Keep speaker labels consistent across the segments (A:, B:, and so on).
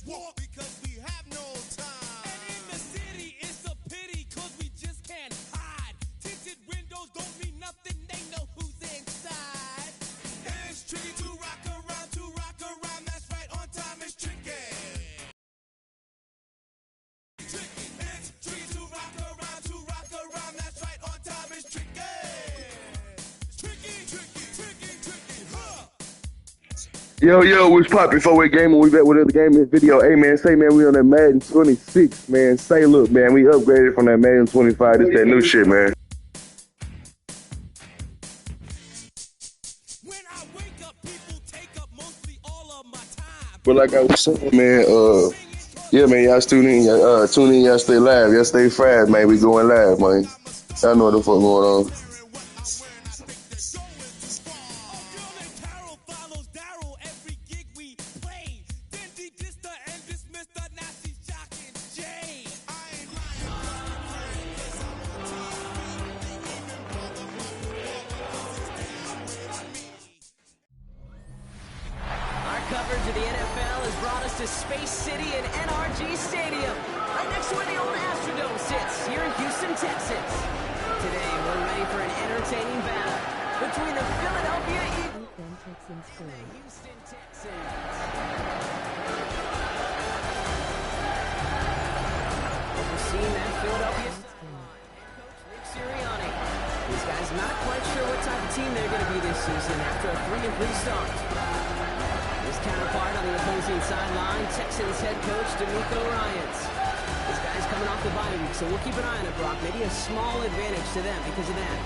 A: walk because we have no time. And in the city, it's a pity because we just can't hide. Tinted windows don't mean nothing, they know who's inside. It's tricky to rock around, that's right, on time is tricky. Tricky, it's tricky to rock around, that's right, on time is tricky. Tricky, huh?
B: Yo, what's poppin'? 4-way gaming. We back with another gaming video. Hey, man, say, man, we on that Madden 26, man. Say, look, man, we upgraded from that Madden 25. This that new shit, man.
A: When I wake up, people take up mostly all of my time.
B: But like I was saying, man, yeah, man, y'all tune in, y'all stay live, y'all stay fast, man. We going live, man. Y'all know what the fuck going on.
C: Coverage of the NFL has brought us to Space City and NRG Stadium, right next to where the old Astrodome sits, here in Houston, Texas. Today, we're ready for an entertaining battle between the Philadelphia Eagles and the Houston Texans. Overseeing that Philadelphia sideline, head coach Nick Sirianni. These guys not quite sure what type of team they're going to be this season after a 3-3 start. His counterpart on the opposing sideline, Texans head coach DeMeco Ryans. These guys coming off the bye week, so we'll keep an eye on it, Brock. Maybe a small advantage to them because of that.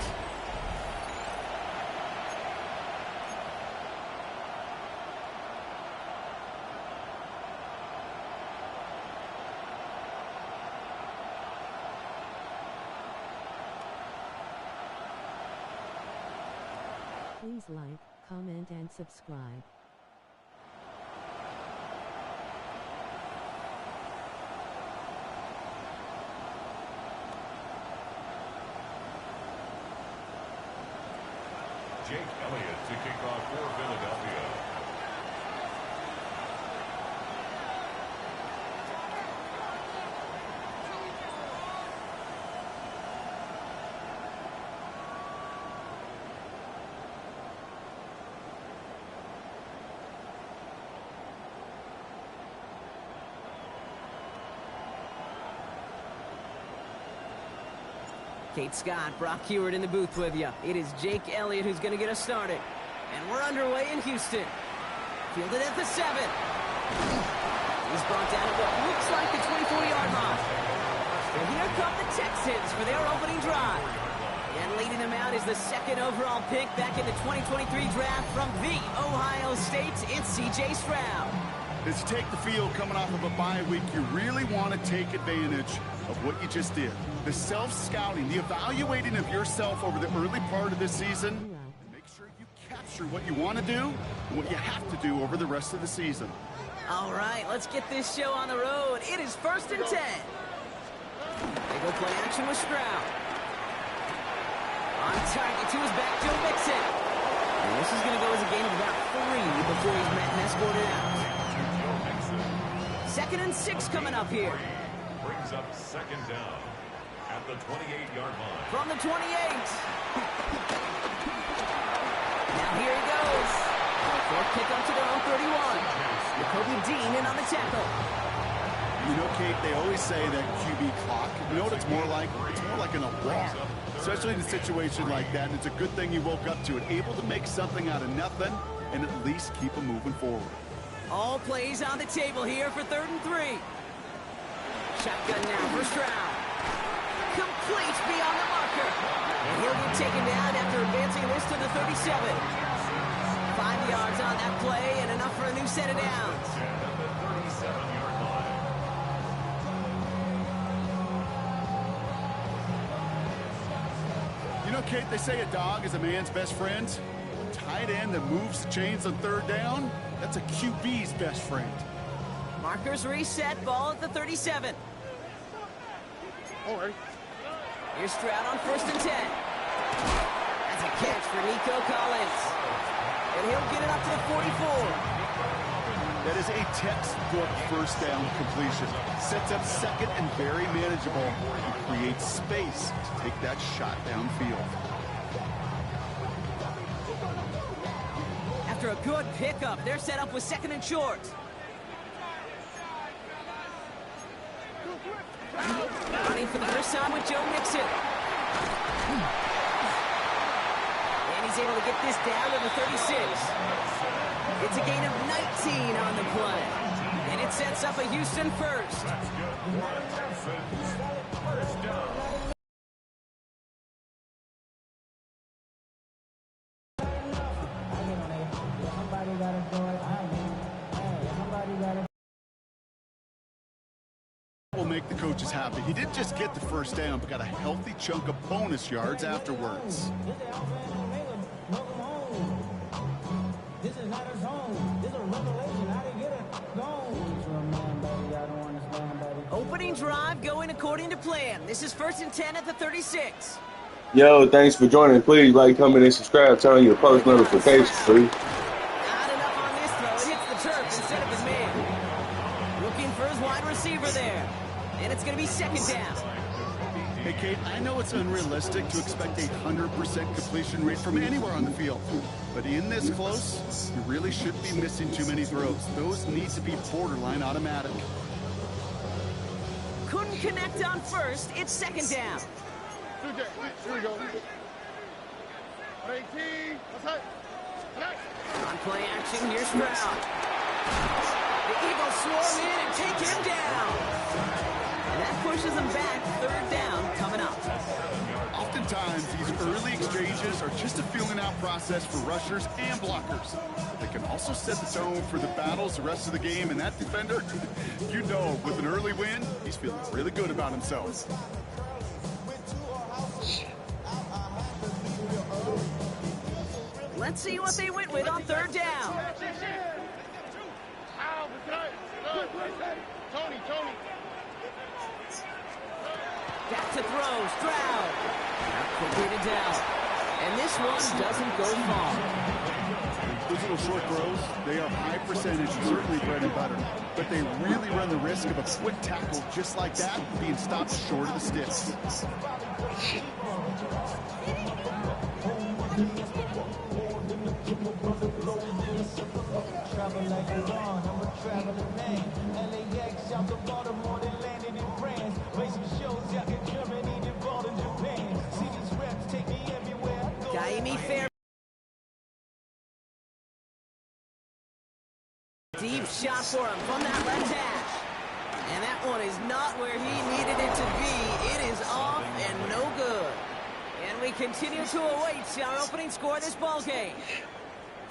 D: Please like, comment and subscribe.
E: Jake Elliott to kick off for Philadelphia.
C: Kate Scott, Brock Heward in the booth with you. It is Jake Elliott who's going to get us started. And we're underway in Houston. Fielded at the 7. He's brought down at what looks like the 24-yard line. And here come the Texans for their opening drive. And leading them out is the second overall pick back in the 2023 draft from the Ohio State. It's C.J. Stroud.
F: As you take the field coming off of a bye week, you really want to take advantage of what you just did. The self-scouting, the evaluating of yourself over the early part of this season, and make sure you capture what you want to do and what you have to do over the rest of the season.
C: All right, let's get this show on the road. It is 1st and 10. They go play action with Stroud. On target to his back, Joe Mixon. And this is going to go as a gain of about 3 before he's met and escorted out. 2nd and 6 coming up here.
E: Brings up 2nd down at the 28-yard line.
C: From the 28. Now here he goes. Fourth pick up to their own 31. Jacoby Dean in on the tackle.
F: You know, Kate, they always say that QB clock. You know what it's more like? It's more like an alarm. Especially in a situation like that. And it's a good thing you woke up to it. Able to make something out of nothing and at least keep them moving forward.
C: All plays on the table here for 3rd and 3. Shotgun now for Stroud. Complete beyond the marker. And he'll get taken down after advancing this to the 37. 5 yards on that play and enough for a new set of downs.
E: At the 37-yard line.
F: You know, Kate, they say a dog is a man's best friend. A tight end that moves the chains on 3rd down, that's a QB's best friend.
C: Markers reset, ball at the 37.
F: All right.
C: Here's Stroud on 1st and 10. That's a catch for Nico Collins. And he'll get it up to the 44.
F: That is a textbook first down completion. Sets up second and very manageable and creates space to take that shot downfield.
C: After a good pickup, they're set up with second and short. Running for the first time with Joe Mixon. And he's able to get this down to the 36. It's a gain of 19 on the play. And it sets up a Houston first.
E: First down.
F: Will make the coaches happy. He didn't just get the first down, but got a healthy chunk of bonus yards afterwards.
G: This is not his home. This is a revelation. How did he get it? Go.
C: Opening drive going according to plan. This is 1st and 10 at the 36.
B: Yo, thanks for joining. Please like, comment, and subscribe. Turn on your post notifications, please.
C: Not enough on this throw. It hits the turf instead of his man. Looking for his wide receiver there. And it's going to be second down.
F: Hey, Kate, I know it's unrealistic to expect a 100% completion rate from anywhere on the field. But in this close, you really shouldn't be missing too many throws. Those need to be borderline automatic.
C: Couldn't connect on first. It's second down.
G: Here we go. 18.
C: On play action, here's Stroud. The Eagles swarm in and take him down. And that pushes them back. Third down coming up.
F: Oftentimes, these early exchanges are just a feeling-out process for rushers and blockers. They can also set the tone for the battles the rest of the game, and that defender, you know, with an early win, he's feeling really good about himself.
C: Let's see what they went with on third down.
G: Tony.
C: Back to throw, Stroud. Completed down. And this one doesn't go far.
F: Those little short throws, they are high percentage, certainly bread and butter. But they really run the risk of a quick tackle just like that being stopped short of the sticks.
G: Travel like Iran, I'm a traveling man. LAX out to Baltimore, they landed in France. Play some shows out in Germany, involved in Japan. See these reps take me everywhere I go.
C: Jaime Fair. Deep shot for him from that left hash. And that one is not where he needed it to be. It is off and no good. And we continue to await our opening score of this ball game.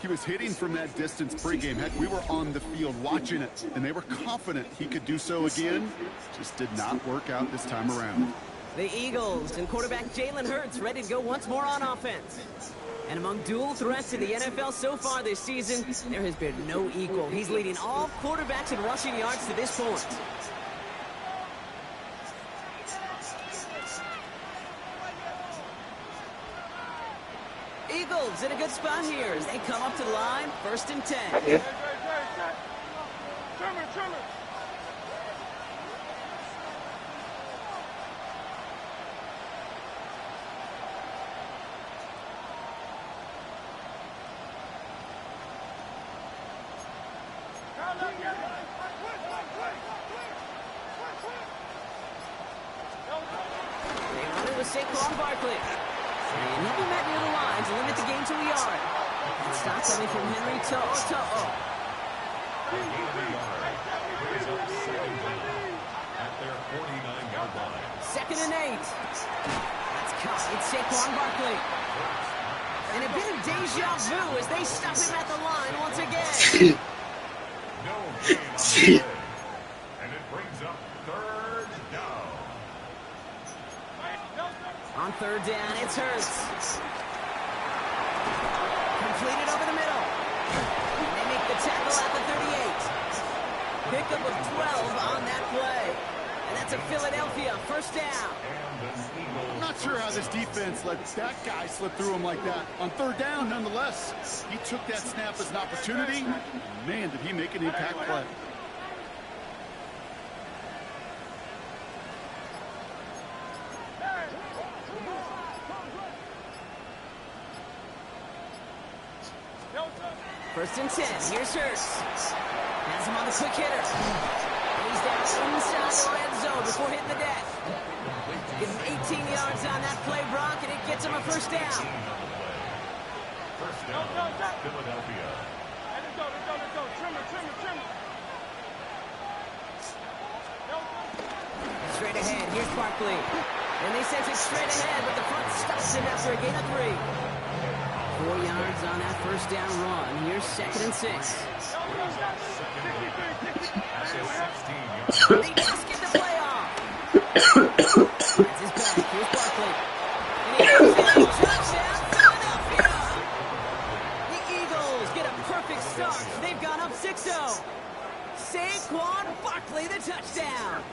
F: He was hitting from that distance pregame. Heck, we were on the field watching it, and they were confident he could do so again. Just did not work out this time around.
C: The Eagles and quarterback Jalen Hurts ready to go once more on offense. And among dual threats in the NFL so far this season, there has been no equal. He's leading all quarterbacks in rushing yards to this point. Eagles in a good spot here as they come up to the line, 1st and 10. They run it with Saquon Barkley. And he'll be met near the line to limit the game to a yard. And stop coming from Henry To'o.
E: At their 49-yard line.
C: 2nd and 8. That's caught. It's Saquon Barkley. And a bit of deja vu as they stop him at the line once again.
E: No gain on the play. And it brings up 3rd down.
C: On 3rd down, it's Hurts. Completed over the middle. And they make the tackle at the 38. Pickup of 12 on that play. And that's a Philadelphia 1st down.
F: I'm not sure how of this defense let that guy slip through him like that. On third down, nonetheless, he took that snap as an opportunity. Man, did he make an impact play.
C: First and 10. Here's Hurts. Has him on the quick hitter. He's down inside the red zone before hitting the deck. Give him 18 yards on that play, Brock, and it gets him a first down.
E: First down, Philadelphia.
G: Let's go. Trimmer.
C: Straight ahead. Here's Barkley. And they sent it straight ahead, but the front stops him after a gain of 3. 4 yards on that first down run. Here's 2nd and 6. They just get the play off. That's his back. Here's Barkley. And he goes in. Touchdown, Philadelphia. The Eagles get a perfect start. They've gone up 6-0. Saquon Barkley, the touchdown.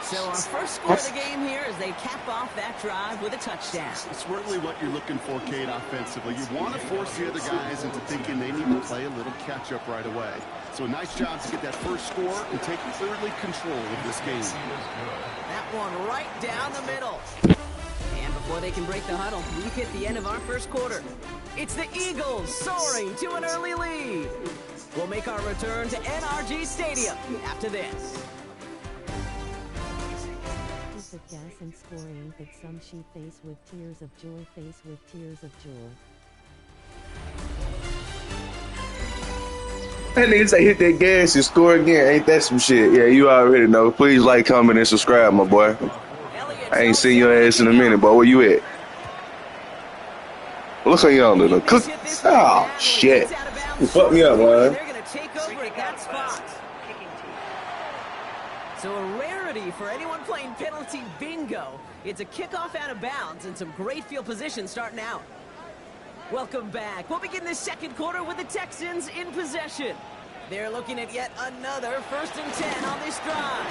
C: So our first score of the game here as they cap off that drive with a touchdown.
F: It's really what you're looking for, Kate, offensively. You want to force the other guys into thinking they need to play a little catch-up right away. So a nice job to get that first score and take early control of this game.
C: That one right down the middle. And before they can break the huddle, we've hit the end of our first quarter. It's the Eagles soaring to an early lead. We'll make our return to NRG Stadium after this.
D: Of gas and scoring that some sheep face with tears of joy, face with tears of joy.
B: That nigga say hit that gas and score again. Ain't that some shit? Yeah, you already know. Please like, comment, and subscribe, my boy. I ain't seen your ass in a minute, boy. Where you at? Look on y'all little cook. Oh, shit. You fucked me up, man.
C: They're going to take over at that spot. So a rarity for anyone playing penalty bingo. It's a kickoff out of bounds and some great field position starting out. Welcome back. We'll begin this second quarter with the Texans in possession. They're looking at yet another 1st and 10 on this drive.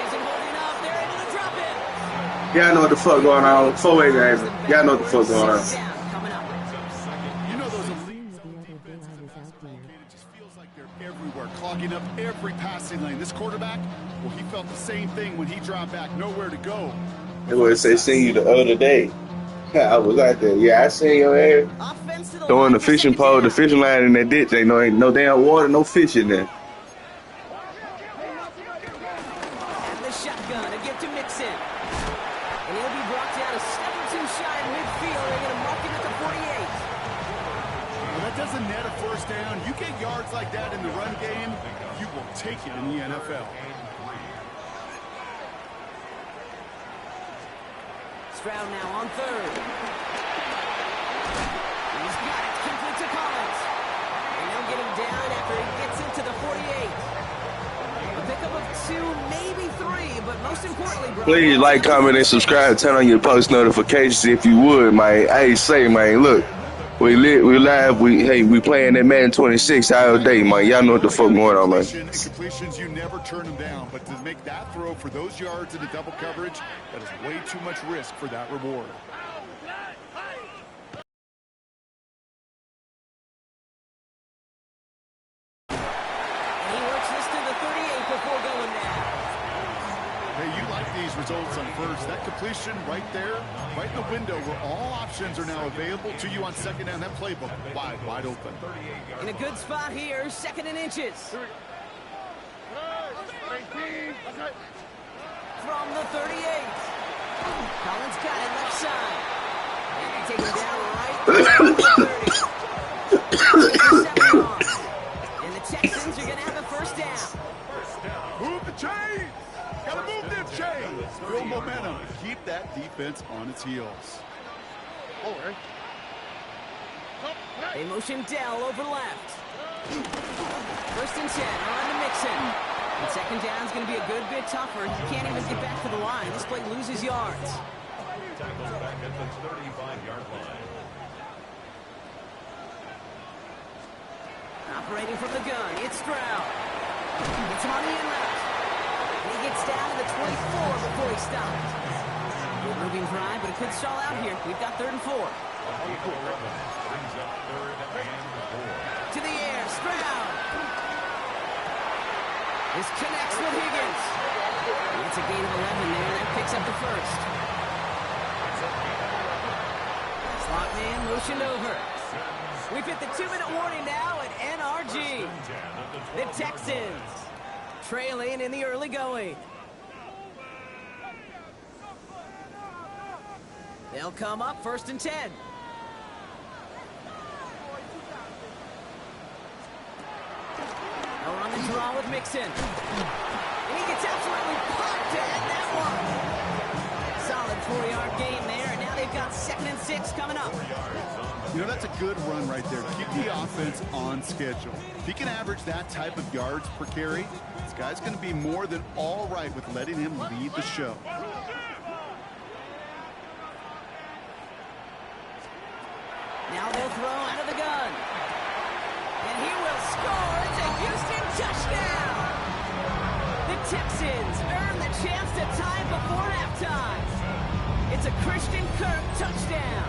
C: Isn't holding up. They're able to drop it.
B: Y'all know what the fuck going on. 4-8 game. Y'all know what the fuck going on.
C: Coming up.
F: You know those elite defensive backs, it just feels like they're everywhere, clogging up every passing lane. This quarterback, well, he felt the same thing when he dropped back, nowhere to go.
B: They would say seen you the other day. I was out there. Yeah, I seen your ass throwing the fishing pole, the fishing line in that ditch. Ain't no damn water, no fish in there.
C: And the shotgun, a gift to Mixon. And he'll be brought down a step or two shy in midfield. They're going to mark him at the 48.
F: Well, that doesn't net a first down. You get yards like that in the run game, you will take it in the NFL.
C: Stroud now on 3rd. He's got it. Complete to Collins. And they'll get him down after he gets into the 48. A pickup of 2, maybe 3, but most importantly, bro.
B: Please like, comment, and subscribe. Turn on your post notifications if you would, man. Hey, say, man, look. We live, we playing that Madden 26 all day, man. Y'all know what the fuck going on, man.
F: Completions, you never turn them down, but to make that throw for those yards in the double coverage, that is way too much risk for that reward.
C: He works this to the 38 before going down.
F: Hey, you like these results on first. That completion right there, right in the window where all options are now available to you on second down. That playbook wide open.
C: In a good spot here, 2nd and inches. From the 38. Collins got it left side. And they take him down right there. And the Texans are going to have a first down.
F: Move the chains. Gotta move them chains. Real momentum. Keep that defense on its heels.
C: They motion Dell over left. 1st and 10 on to Mixon. And second down is going to be a good bit tougher. He can't even get back to the line. This play loses yards.
E: Tackles back at the 35-yard line.
C: Operating from the gun, it's Stroud. It's on the in route. And he gets down to the 24 before he stops. Good moving drive, but it could stall out here. We've got 3rd and 4.
E: Brings up 3rd and 4.
C: To the air, Stroud. This connects with Higgins. It's a gain of 11 there. That picks up the first. Slot man motioned over. We've hit the 2-minute warning now at NRG. The Texans trailing in the early going. They'll come up 1st and 10. They'll run the draw with Mixon. And he gets absolutely popped at that one. Solid 4-yard gain there, and now they've got 2nd and 6 coming up.
F: You know, that's a good run right there. Keep the offense on schedule. If he can average that type of yards per carry, this guy's going to be more than all right with letting him lead the show.
C: Now they'll throw out of the gun. And he will score. It's a Houston touchdown. The Texans earn the chance to tie before halftime. It's a Christian Kirk touchdown.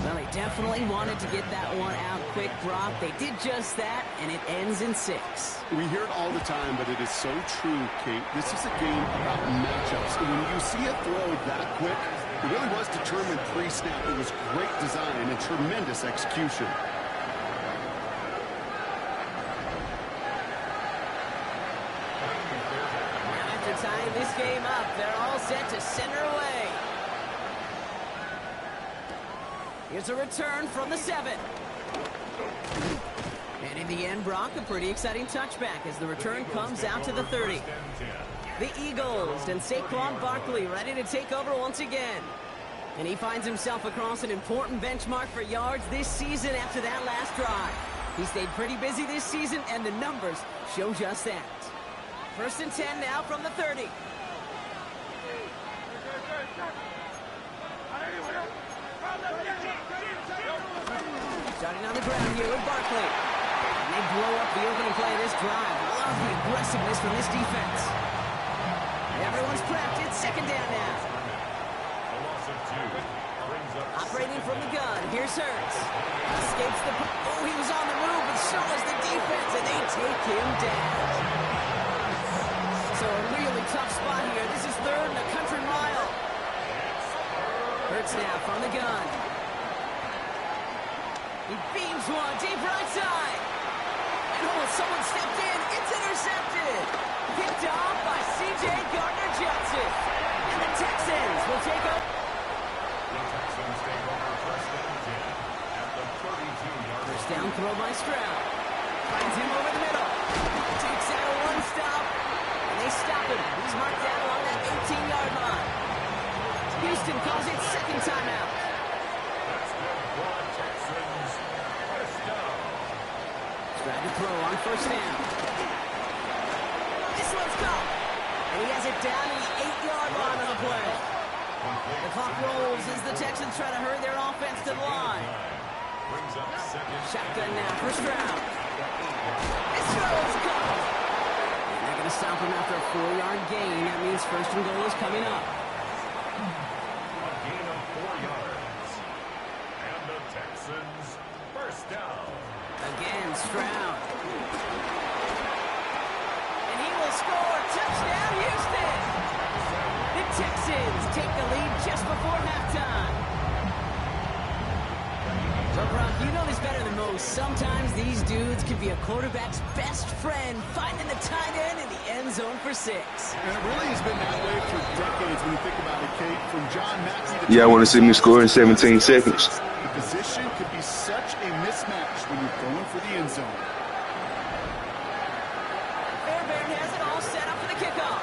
C: Well, they definitely wanted to get that one out quick, Brock. They did just that, and it ends in 6.
F: We hear it all the time, but it is so true, Kate. This is a game about matchups. And when you see a throw that quick, it really was determined pre-snap. It was great design and tremendous execution.
C: After tying this game up, they're all set to center away. Here's a return from the 7. And in the end, Brock, a pretty exciting touchback as the return comes out to the 30. The Eagles and Saquon Barkley ready to take over once again. And he finds himself across an important benchmark for yards this season after that last drive. He stayed pretty busy this season, and the numbers show just that. 1st and 10 now from the 30. Starting on the ground here with Barkley. And they blow up the opening play of this drive. Love the aggressiveness from this defense. Everyone's prepped. It's 2nd down now. Operating from the gun. Here's Hurts. Escapes the... Oh, he was on the move, but so was the defense, and they take him down. So a really tough spot here. This is 3rd and a country mile. Hurts now from the gun. He beams one deep right side. And oh, someone stepped in. It's intercepted. Picked off by C.J. Gardner-Johnson. And the Texans will take up.
E: The Texans take over 1st and 10 at the 32-yard line.
C: First down throw by Stroud. Finds him over the middle. Takes out a one-stop. And they stop him. He's marked down along that 18-yard line. Houston calls it 2nd timeout. Trying to throw on 1st down. This one's caught. And he has it down to the 8-yard line on the play. The clock rolls as the Texans try to hurry their offense to the line. Shotgun now for Stroud. This throw is caught. And they're going to stop him after a 4-yard gain. That means 1st and goal is coming up.
E: A gain of 4 yards. And the Texans 1st down.
C: Again, Stroud. And he will score. Touchdown, Houston. The Texans take the lead just before halftime. So, Brock, you know this better than most. Sometimes these dudes can be a quarterback's best friend, finding the tight end in the end zone for 6.
F: And it really has been that way for decades when you think about it, Kate. From John Maxey to...
B: Yeah, I want to see me score in 17 seconds.
F: The position could be such a mismatch when you're going for the end zone.
C: Fairbairn has it all set up for the kickoff.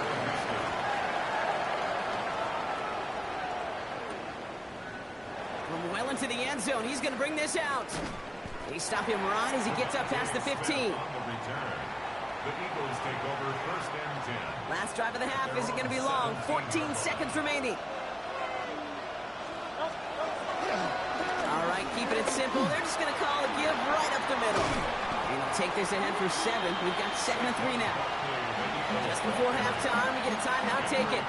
C: From well into the end zone, he's going to bring this out. They stop him right as he gets up past the 15.
E: On the return, the Eagles take over 1st and 10.
C: Last drive of the half isn't going to be long. 14 seconds remaining. All right, keeping it simple. They're just going to call a give right up the middle. And they'll take this ahead for 7. We've got 2nd and 3 now. Just before halftime, we get a timeout taken.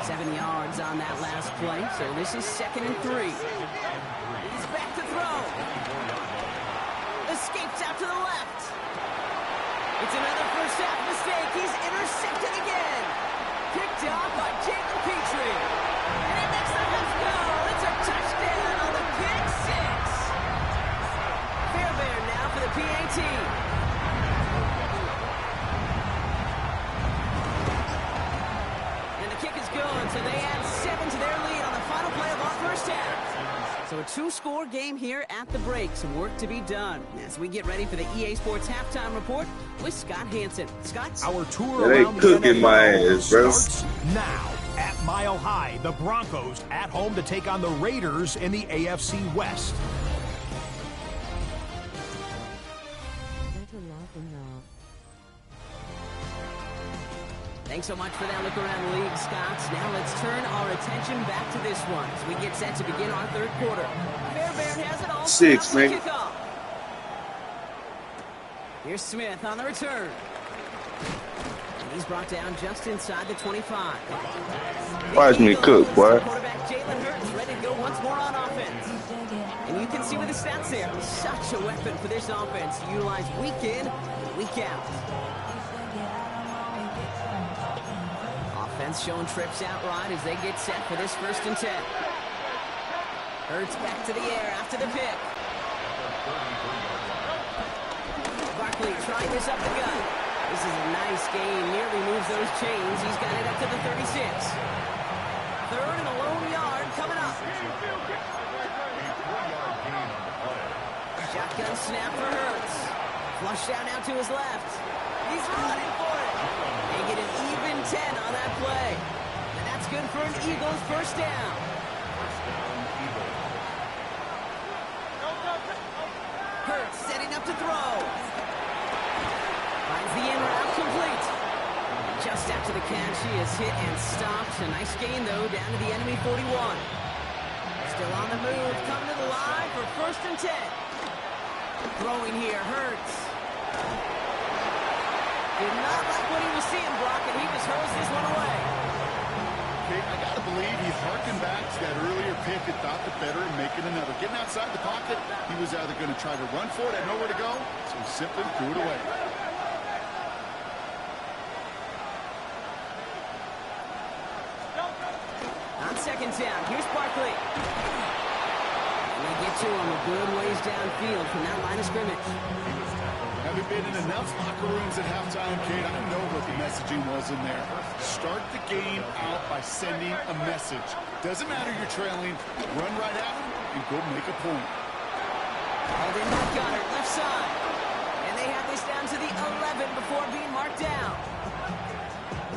C: 7 yards on that last play, so this is 2nd and 3. He's back to throw. Escapes out to the left. It's another first half mistake. He's intercepted again. Picked off by Jacob Petrie. And he makes the left goal. It's a touchdown on the pick 6. Fairbairn now for the PAT. And the kick is good, so they add 7 to their lead on the final play of our first half. So a 2-score game here at the break. Some work to be done as we get ready for the EA Sports Halftime Report with Scott Hansen. Scott?
E: Our tour
B: They
E: around the
B: cooking my
E: NFL
B: ass, bro.
E: starts now. At Mile High, the Broncos at home to take on the Raiders in the AFC West.
D: Better laugh and laugh.
C: Thanks so much for that look around the league, Scott. Now let's turn our attention back to this one as we get set to begin our third quarter. Fairbairn has it all.
B: 6,
C: set up for
B: man.
C: kickoff. Here's Smith on the return. And he's brought down just inside the 25.
B: Watch me cook, boy.
C: Quarterback Jalen Hurts ready to go once more on offense. And you can see with the stats there, such a weapon for this offense to utilize week in, week out. Offense showing trips out right as they get set for this 1st and 10. Hurts back to the air after the pick. Barkley trying this up the gut. This is a nice gain, nearly moves those chains. He's got it up to the 36. 3rd and a lone yard coming up. Shotgun snap for Hurts. Flushed out now to his left. He's running for it. They get an even 10 on that play. And that's good for an Eagles first down. Hurts setting up to throw. Finds the in route complete. Just after the catch, he is hit and stopped. A nice gain, though, down to the enemy 41. Still on the move, coming to the line for 1st and 10. Throwing here, Hurts. Did not like what he was seeing, Brock, and he just hurls this one away.
F: Okay, I got to believe he harkened back to that earlier pick and thought the better and making another. Getting outside the pocket, he was either going to try to run for it, had nowhere to go, so he simply threw it away.
C: On 2nd down, here's Barkley. And they get to him a good ways downfield from that line of scrimmage.
F: Having been in enough locker rooms at halftime, Kate, I know what the messaging was in there. Start the game out by sending a message. Doesn't matter you're trailing, run right at them and go make a point.
C: Called in by Goddard, left side. And they have this down to the 11 before being marked down.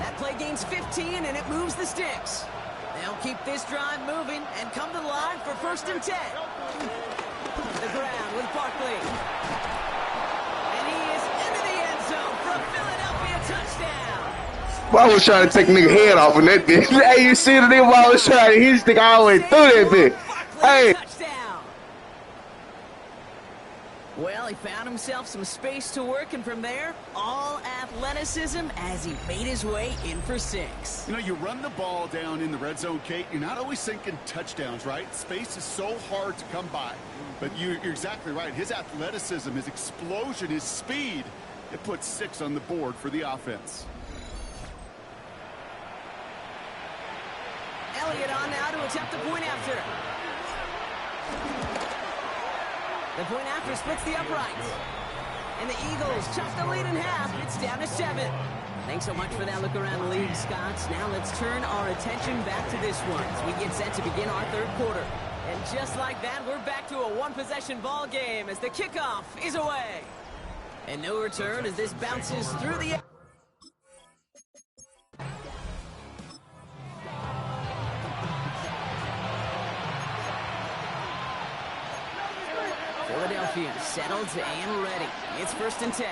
C: That play gains 15 and it moves the sticks. They'll keep this drive moving and come to the line for 1st and 10. The ground with Barkley. And he is into the end zone for a Philadelphia touchdown.
B: Well, I was trying to take a nigga head off of that bitch. Hey, you see the nigga I was trying to hit this nigga all the way through that bitch. Hey.
C: Touchdown. Well, he found himself some space to work, and from there, all athleticism as he made his way in for 6.
F: You know, you run the ball down in the red zone, Kate, you're not always thinking touchdowns, right? Space is so hard to come by. But you're exactly right. His athleticism, his explosion, his speed, it puts 6 on the board for the offense.
C: Elliott on now to attempt the point after. The point after splits the uprights. And the Eagles chop the lead in half. It's down to 7. Thanks so much for that look around the league, Scott. Now let's turn our attention back to this one as we get set to begin our third quarter. And just like that, we're back to a one-possession ball game as the kickoff is away. And no return as this bounces through the air. Philadelphia settled and ready. It's 1st and 10.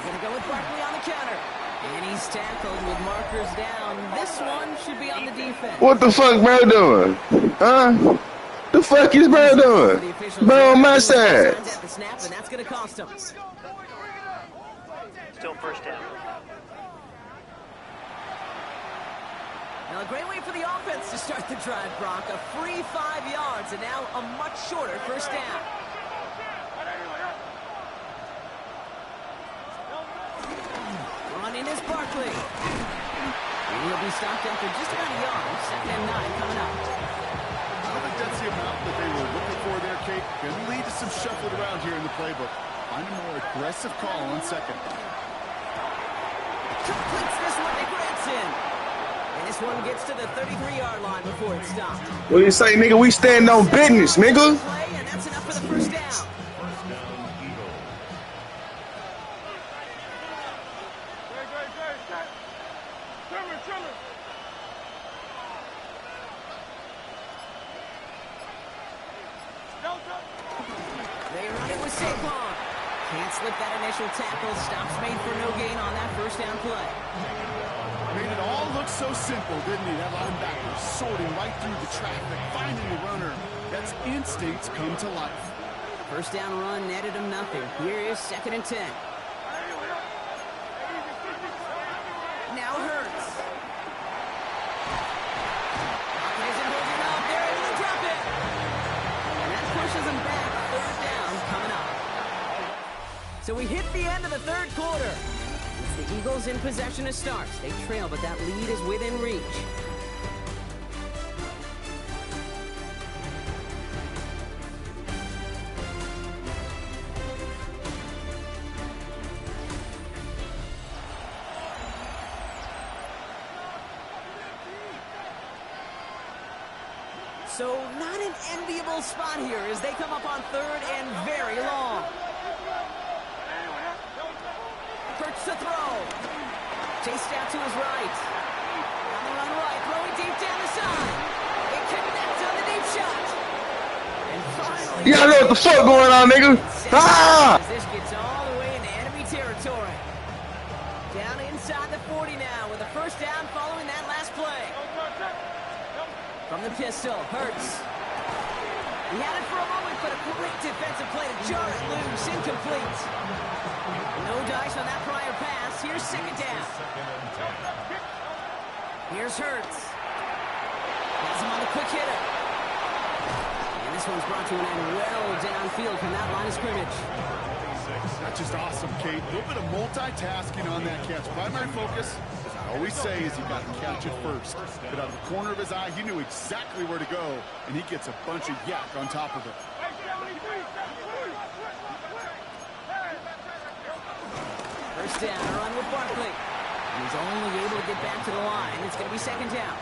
C: Gonna go with Barkley on the counter. And he's tackled with markers down. This one should be on the defense.
B: What the fuck, bro, doing? Huh? The fuck is Burrow doing? Burrow on my side.
C: At the snap, and that's going to cost him.
H: Still first down.
C: Now, a great way for the offense to start the drive, Brock. A free 5 yards, and now a much shorter first down. Running is Barkley. And he'll be stopped after just about a yard. 2nd and 9 coming up.
F: I don't think that's the amount that they were looking for there, Kate. Going to lead to some shuffling around here in the playbook. Find a more aggressive call on 2nd.
C: Completes this one to Granson. And this one gets to the 33-yard line before it's stopped.
B: What do you say, nigga? We stand on business, nigga.
C: Play, and that's enough for the first down. They run it with Saquon. Can't slip that initial tackle. Stops made for no gain on that first down play.
F: Made it all look so simple, didn't he? That linebacker sorting right through the traffic, finding the runner. That's instincts come to life.
C: First down run netted him nothing. Here is 2nd and 10. Now Hurts. Pocket isn't holding up. They're able to drop it. And that pushes him back. 3rd down coming up. So we hit the end of the 3rd quarter. It's the Eagles in possession to start. They trail, but that lead is within reach. So not an enviable spot here as they come up on 3rd and very long. Hurts to throw. Chased out to his right. On the run right, throwing deep down the side. It connects on the deep shot. And finally,
B: Y'all know what the fuck going on, nigga? Ah!
C: as this gets all the way into enemy territory. Down inside the 40 now with a first down following that last play. From the pistol, Hurts. He had it for a moment, but a great defensive play to jar it loose, incomplete. No dice on that prior pass. Here's 2nd down. Here's Hurts. Has him on the quick hitter. And this one's brought to an end well downfield from that line of scrimmage.
F: That's just awesome, Kate. A little bit of multitasking on that catch. Primary focus, as I always say, is you got to catch it first. But out of the corner of his eye, he knew exactly where to go, and he gets a bunch of yak on top of it.
C: First down, a run with Barkley. And he's only able to get back to the line. It's going to be 2nd down.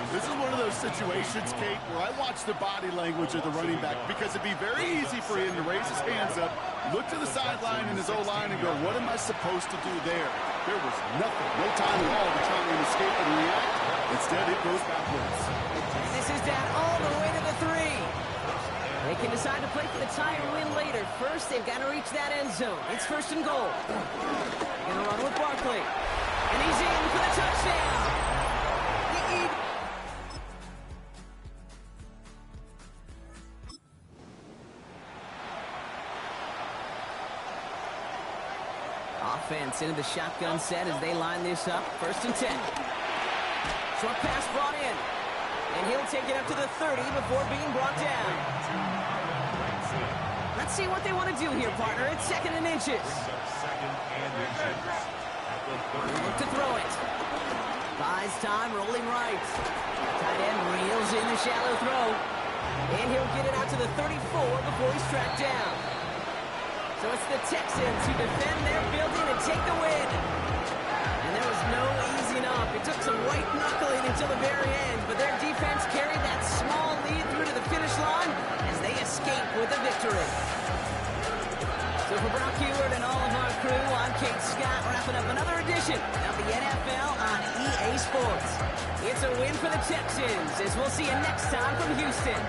F: This is one of those situations, Kate, where I watch the body language of the running back because it'd be very easy for him to raise his hands up, look to the sideline in his O-line and go, what am I supposed to do there? There was nothing, no time at all to try and escape and react. Instead, it goes backwards.
C: And this is down all the way to the 3. They can decide to play for the tie or win later. First, they've got to reach that end zone. It's 1st and goal. They're going to run with Barkley. And he's in for the touchdown. The Eagles. Offense into the shotgun set as they line this up. 1st and 10. Short pass brought in. And he'll take it up to the 30 before being brought down. Let's see what they want to do here, partner. It's 2nd and inches. Look to throw it. Buys time, rolling right. Tight end reels in the shallow throw. And he'll get it out to the 34 before he's tracked down. So it's the Texans who defend their building and take the win. And there was no easing up. It took some white knuckling until the very end, but their defense carried that small lead through to the finish line as they escape with a victory. So for Brock Heward and all of our crew, I'm Kate Scott, wrapping up another edition of the NFL on EA Sports. It's a win for the Texans, as we'll see you next time from Houston.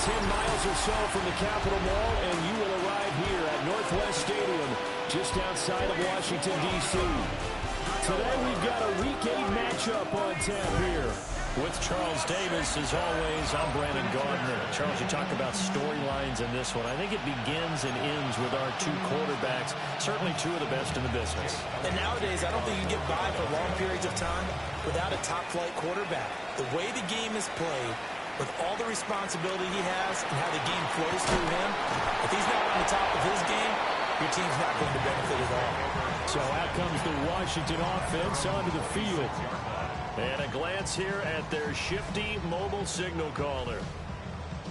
H: 10 miles or so from the Capitol Mall, and you will arrive here at Northwest Stadium, just outside of Washington, D.C. Today, we've got a Week 8 matchup on tap here.
I: With Charles Davis, as always, I'm Brandon Gardner. Charles, you talk about storylines in this one. I think it begins and ends with our two quarterbacks, certainly two of the best in the business.
J: And nowadays, I don't think you can get by for long periods of time without a top-flight quarterback. The way the game is played, with all the responsibility he has and how the game flows through him, if he's not on the top of his game, your team's not going to benefit at all.
H: So out comes the Washington offense onto the field.
I: And a glance here at their shifty mobile signal caller.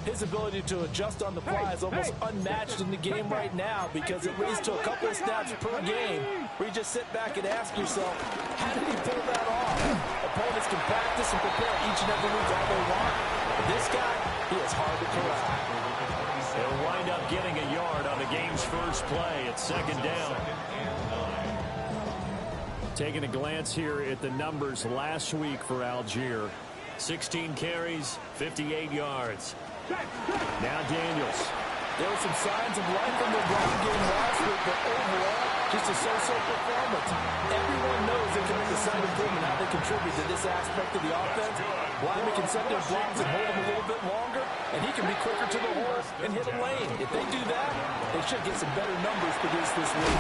J: His ability to adjust on the fly is almost unmatched in the game right now because it leads to a couple of snaps per game where you just sit back and ask yourself, how did he pull that off? Opponents can practice and prepare each and every week all they want. But this guy, he is hard to corral.
I: They'll wind up getting a yard on the game's first play. It's second down.
H: Taking a glance here at the numbers last week for Algier.
I: 16 carries, 58 yards. Now Daniels.
J: There were some signs of life in the run game last week, but overall, just a so-so performance. Everyone knows they can make a slight improvement how they contribute to this aspect of the offense. Linemen can set their blocks and hold them a little bit longer, and he can be quicker to the hole and hit a lane. If they do that, they should get some better numbers produced this week.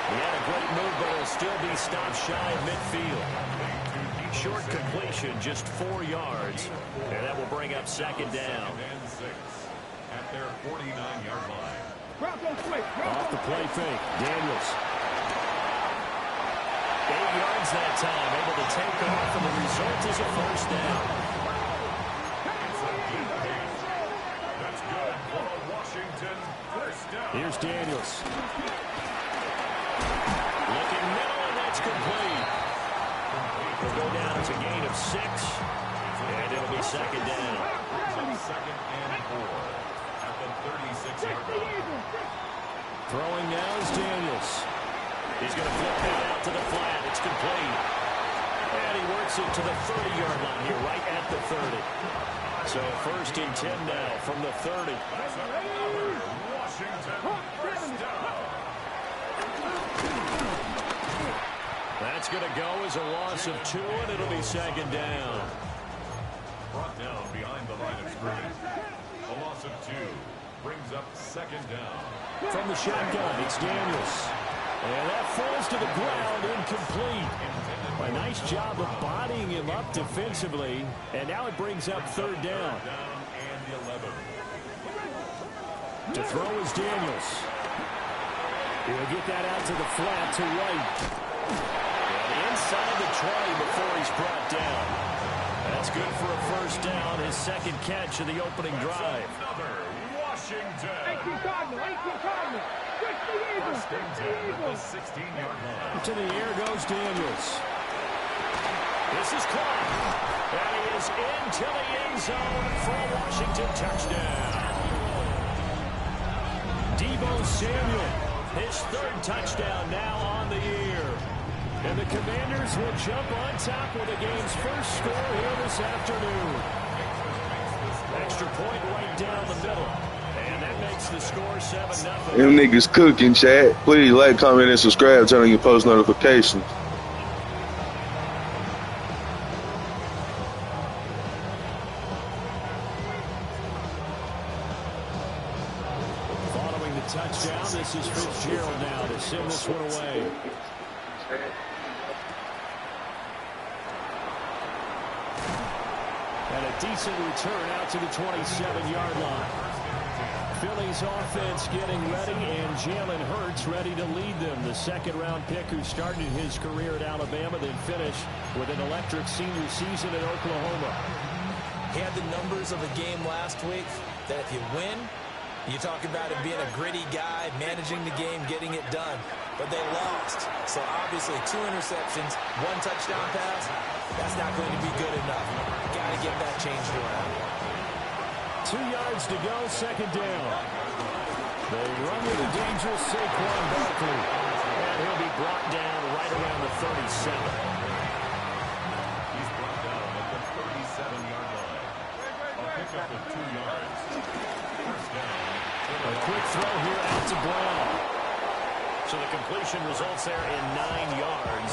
I: He had a great move, but he'll still be stopped shy of midfield. Short completion, just 4 yards, and that will bring up second down.
K: At their 49-yard line.
H: Off the play fake, Daniels.
I: 8 yards that time, able to take off, and the result is a first down.
K: That's good for Washington. First down.
H: Here's Daniels.
I: Looking middle, and that's complete. We'll go down to a gain of 6, and it'll be second down.
K: Second and 4 at the 36-yard line.
H: Throwing now is Daniels.
I: He's going to flip that out to the flat. It's complete. And he works it to the 30-yard line here, right at the 30. So first and 10 now from the 30.
K: Washington, first down.
I: That's going to go as a loss of 2, and it'll be second down.
K: Brought down behind the line of scrimmage. A loss of 2 brings up second down.
H: From the shotgun, it's Daniels. And that falls to the ground, incomplete. A nice job of bodying him up defensively, and now it brings up third down.
K: And the 11.
H: To throw is Daniels. He'll get that out to the flat to White.
I: Inside the 20 before he's brought down. That's good for a first down, his second catch of the opening drive.
K: Another Washington.
G: 18 Cardinal.
K: First and 10 at the 16-yard line.
H: To the air goes Daniels.
I: This is caught. And he is into the end zone for a Washington touchdown. Deebo Samuel, his third touchdown now on the year. And the Commanders will jump on top with the game's first score here this afternoon. Extra point right down the middle. And that makes the score 7-0.
B: Them niggas cooking, chat. Please like, comment, and subscribe. Turn on your post notifications.
H: Following the touchdown, this is Fitzgerald now to send this one away. And a decent return out to the 27-yard line. Philly's offense getting ready, and Jalen Hurts ready to lead them. The second-round pick who started his career at Alabama, then finished with an electric senior season at Oklahoma.
J: He had the numbers of the game last week that if you win, you talk about him being a gritty guy, managing the game, getting it done. But they lost. So obviously 2 interceptions, 1 touchdown pass, that's not going to be good enough. Got to get that changed around.
H: 2 yards to go, second down. They run with a dangerous Saquon Barkley.
I: And he'll be brought down right around the 37.
K: He's brought down at the 37-yard line. A pickup of 2 yards.
H: to Brown. So the completion results there in 9 yards.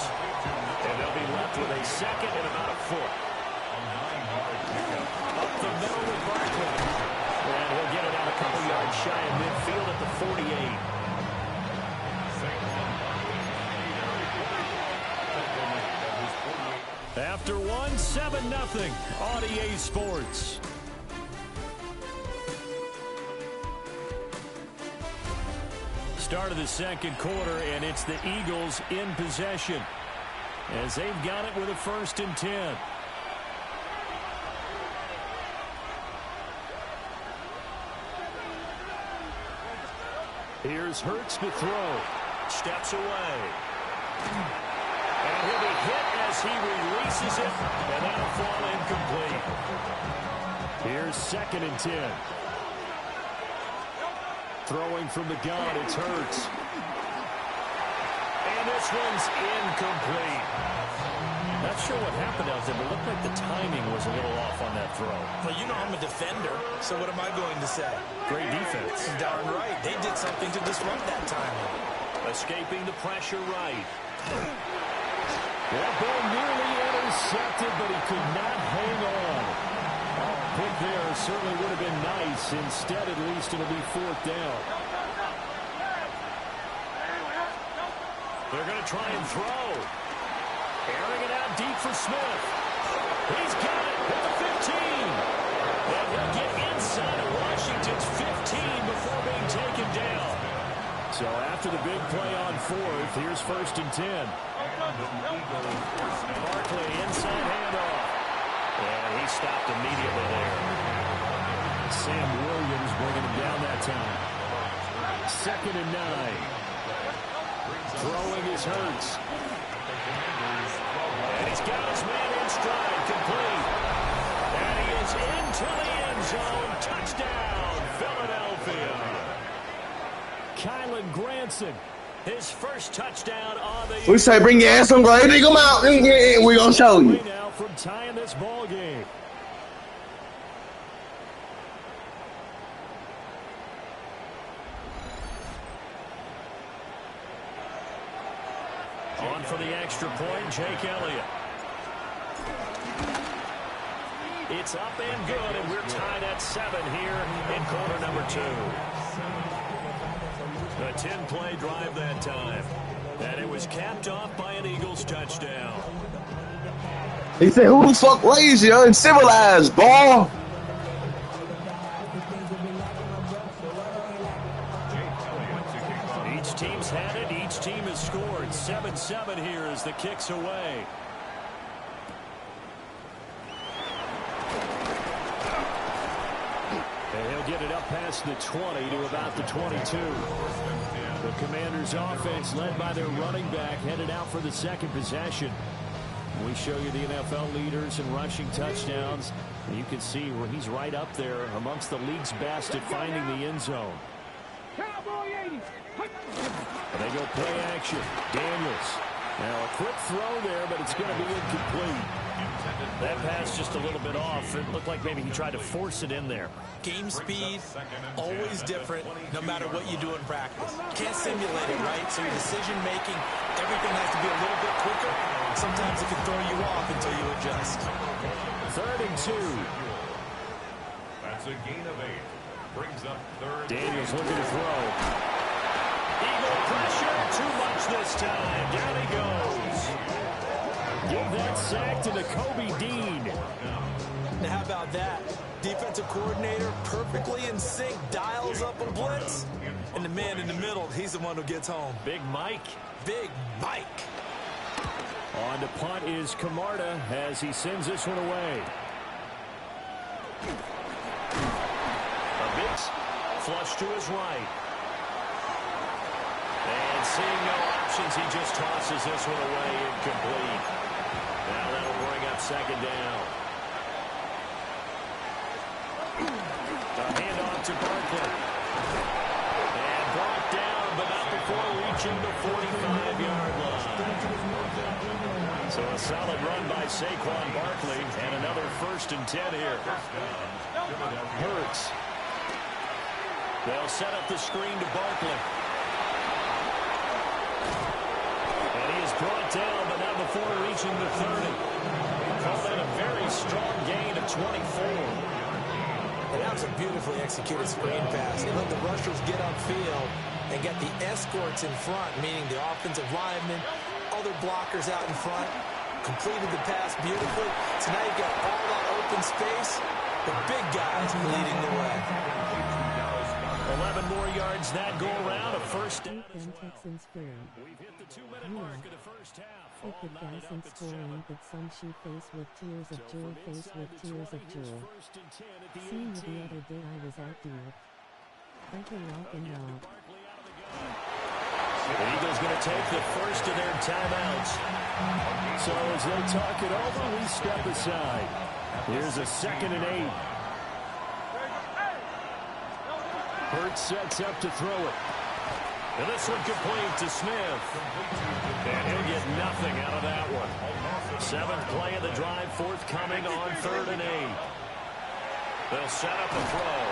H: And they'll be left with a second and about a foot. Up the middle with Barkley. And he'll get it out a couple yards shy of midfield at the 48. After one, 7-0 on EA Sports. Start of the second quarter, and it's the Eagles in possession as they've got it with a 1st and 10. Here's Hurts to throw. Steps away. And he'll be hit as he releases it, and that'll fall incomplete. Here's 2nd and 10. Throwing from the gun, it's Hurts. And this one's incomplete. Not sure what happened out there, but it looked like the timing was a little off on that throw.
J: Well, you know I'm a defender, so what am I going to say?
H: Great defense.
J: Darn right. They did something to disrupt that timing.
H: Escaping the pressure right. That ball nearly intercepted, but he could not hang on. Pick there certainly would have been nice. Instead, at least, it'll be 4th down. They're going to try and throw. Airing it out deep for Smith. He's got it at the 15. And he'll get inside of Washington's 15 before being taken down. So after the big play on 4th, here's 1st and 10. Barkley inside handoff. And he stopped immediately there. Sam Williams bringing him down that time. 2nd and 9. Throwing his Hurts. And he's got his man in stride, complete. And he is into the end zone. Touchdown, Philadelphia. Kylan Granson, his first touchdown on the year.
B: We say bring your ass on, go ahead, dig them out, and we're going to show you.
H: Now from tying this ball game. On for the extra point, Jake Elliott. It's up and good, and we're tied at 7 here in quarter number 2. A 10-play drive that time. And it was capped off by an Eagles touchdown.
B: He said, who the fuck raised you uncivilized, boy?
H: Each team's had it. Each team has scored. 7-7 here as the kick's away. And he'll get it up past the 20 to about the 22. The Commanders' offense, led by their running back, headed out for the second possession. We show you the NFL leaders in rushing touchdowns. And you can see where he's right up there amongst the league's best at finding the end zone. And they go play action. Daniels. Now a quick throw there, but it's going to be incomplete. That pass just a little bit off. It looked like maybe he tried to force it in there.
J: Game speed, always different, no matter what you do in practice. Can't simulate it, right? So your decision-making, everything has to be a little bit quicker. Sometimes it can throw you off until you adjust.
H: 3rd and 2.
K: That's a gain of 8. Brings up 3rd.
H: Daniels looking to throw. Eagle pressure, too much this time. Down he goes. Give that sack to the Kobe Dean.
J: Now how about that? Defensive coordinator perfectly in sync, dials up a blitz. And the man in the middle, he's the one who gets home.
H: Big Mike.
J: Big Mike.
H: On to punt is Camarda as he sends this one away. A big flush to his right. And seeing no options, he just tosses this one away, incomplete. Now that'll bring up 2nd down. A handoff to Barkley. And brought down, but not before reaching the 45-yard line. So a solid run by Saquon Barkley, and another 1st and 10 here. Hurts. They'll set up the screen to Barkley. And he is brought down, but not before reaching the 30. Call that a very strong gain of 24.
J: And that was a beautifully executed screen pass. He let the rushers get upfield and get the escorts in front, meaning the offensive linemen, other blockers out in front, completed the pass beautifully. So now you've got all that open space, the big guys leading the way.
H: 11 more yards that go around, a first down.
D: Texans firm.
H: We've hit the 2-minute mark of the first half.
D: Take the gas and scoring, but some she face with tears of joy, face with tears of joy. Seeing you the other day I was at the Uncle Rock and Rock.
H: The Eagles going to take the first of their timeouts. So as they talk it over, we step aside. Here's a 2nd and 8. Hurts sets up to throw it. And this one complete to Smith. And he'll get nothing out of that one. 7th play of the drive, forthcoming on 3rd and 8. They'll set up a throw.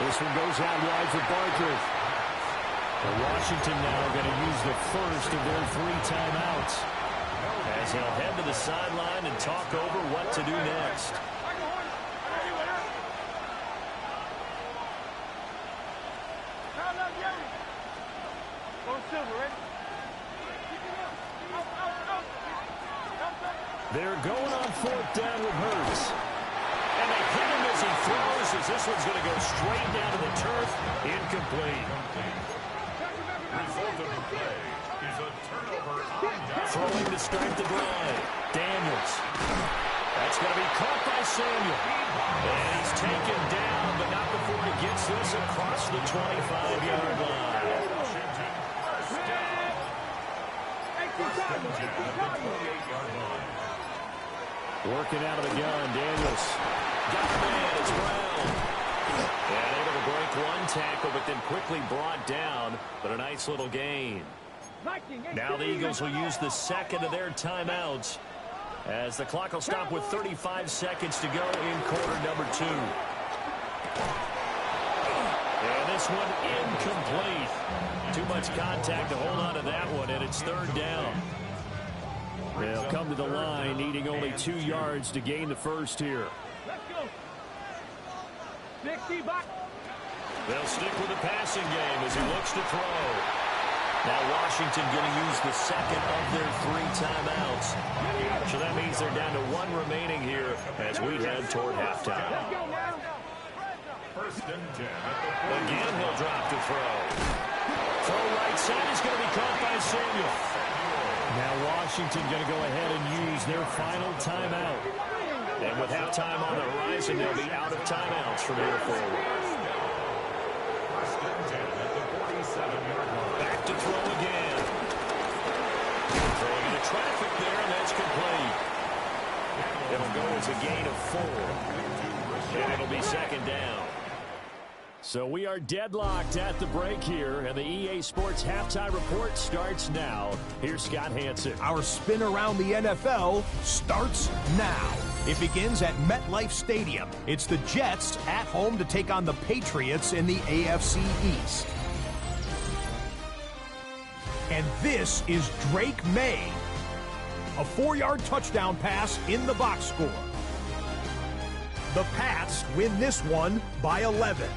H: This one goes out wide for Barkley. And Washington now going to use the first of their 3 timeouts, as they'll head to the sideline and talk over what to do next. They're going on 4th down with Hurts. And they hit him as he throws, as this one's going to go straight down to the turf. Incomplete.
K: Result of the play is a turnover on down.
H: Throwing to start the drive. Daniels. That's going to be caught by Samuel. And he's taken down, but not before he gets this across the 25-yard line. Working out of the gun, Daniels. Got the man, it's Brown. And able to break one tackle, but then quickly brought down, but a nice little gain. Now the Eagles will use the 2nd of their timeouts, as the clock will stop with 35 seconds to go in quarter number 2. And this one incomplete. Too much contact to hold on to that one, and it's 3rd down. They'll come to the line, needing only 2 yards to gain the first here. They'll stick with the passing game as he looks to throw. Now Washington going to use the 2nd of their 3 timeouts. So that means they're down to 1 remaining here as we head toward halftime.
K: 1st and 10.
H: Again, he'll drop to throw. Throw right side is going to be caught by Samuel. Now Washington going to go ahead and use their final timeout. And with halftime on the horizon, they'll be out of timeouts from here forward.
K: 1st and 10 at the 47-yard line.
H: Back to throw again. Throwing into traffic there, and that's complete. It'll go as a gain of 4. And it'll be 2nd down. So we are deadlocked at the break here, and the EA Sports Halftime Report starts now. Here's Scott Hansen.
E: Our spin around the NFL starts now. It begins at MetLife Stadium. It's the Jets at home to take on the Patriots in the AFC East. And this is Drake May. A 4-yard touchdown pass in the box score. The Pats win this one by 11.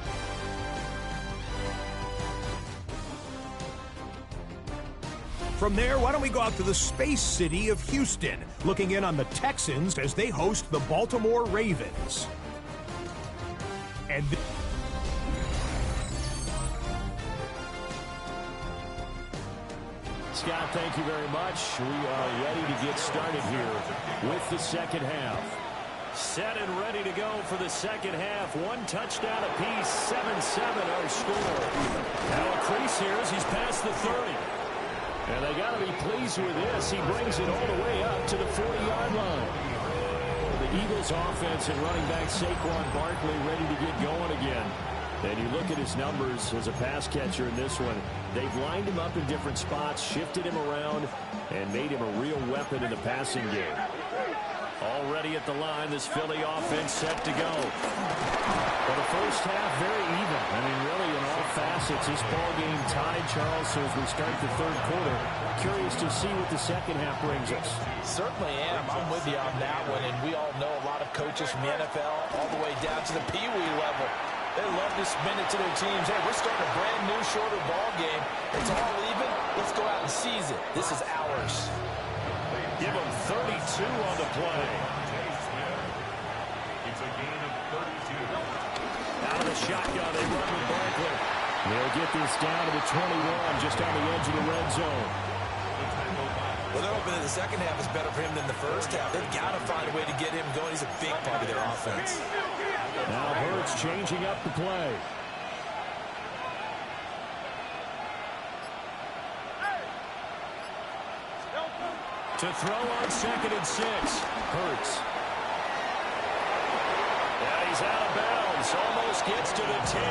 E: From there, why don't we go out to the space city of Houston, looking in on the Texans as they host the Baltimore Ravens. And
H: Scott, thank you very much. We are ready to get started here with the 2nd half. Set and ready to go for the 2nd half. 1 touchdown apiece, 7-7 our score. Now a crease here as he's past the 30. And they got to be pleased with this. He brings it all the way up to the 40-yard line. The Eagles offense and running back Saquon Barkley ready to get going again. And you look at his numbers as a pass catcher in this one. They've lined him up in different spots, shifted him around, and made him a real weapon in the passing game. Already at the line, this Philly offense set to go. Well, the first half, very even. I mean, really, in all facets, this ball game tied, Charles. So as we start the third quarter, curious to see what the second half brings us.
J: Certainly am. I'm with you on that one. And we all know a lot of coaches from the NFL all the way down to the Pee Wee level. They love to spin it to their teams. Hey, we're starting a brand new, shorter ball game. It's all even. Let's go out and seize it. This is ours.
H: Give them 32 on the play.
K: It's a gain of 32.
H: Out of the shotgun, they run with Barkley. They'll get this down to the 21, just on the edge of the red zone.
J: Well, they're hoping that the second half is better for him than the first half. They've got to find a way to get him going. He's a big part of their offense.
H: Now Hurts changing up the play. To throw on 2nd and 6. Hurts. And he's out of bounds. Almost gets to the 10.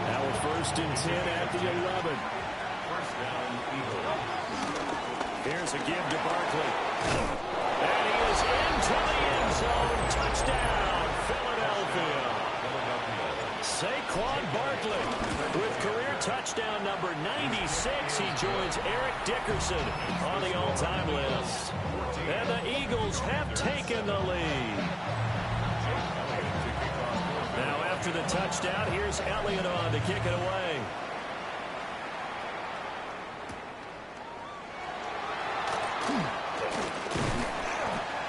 H: Now a 1st and 10 at the 11.
K: First down, Eagles.
H: Here's a give to Barkley. And he is into the end zone. Touchdown, Philadelphia. Saquon Barkley with career touchdown number 96. He joins Eric Dickerson on the all-time list. And the Eagles have taken the lead. Now after the touchdown, here's Elliott on to kick it away.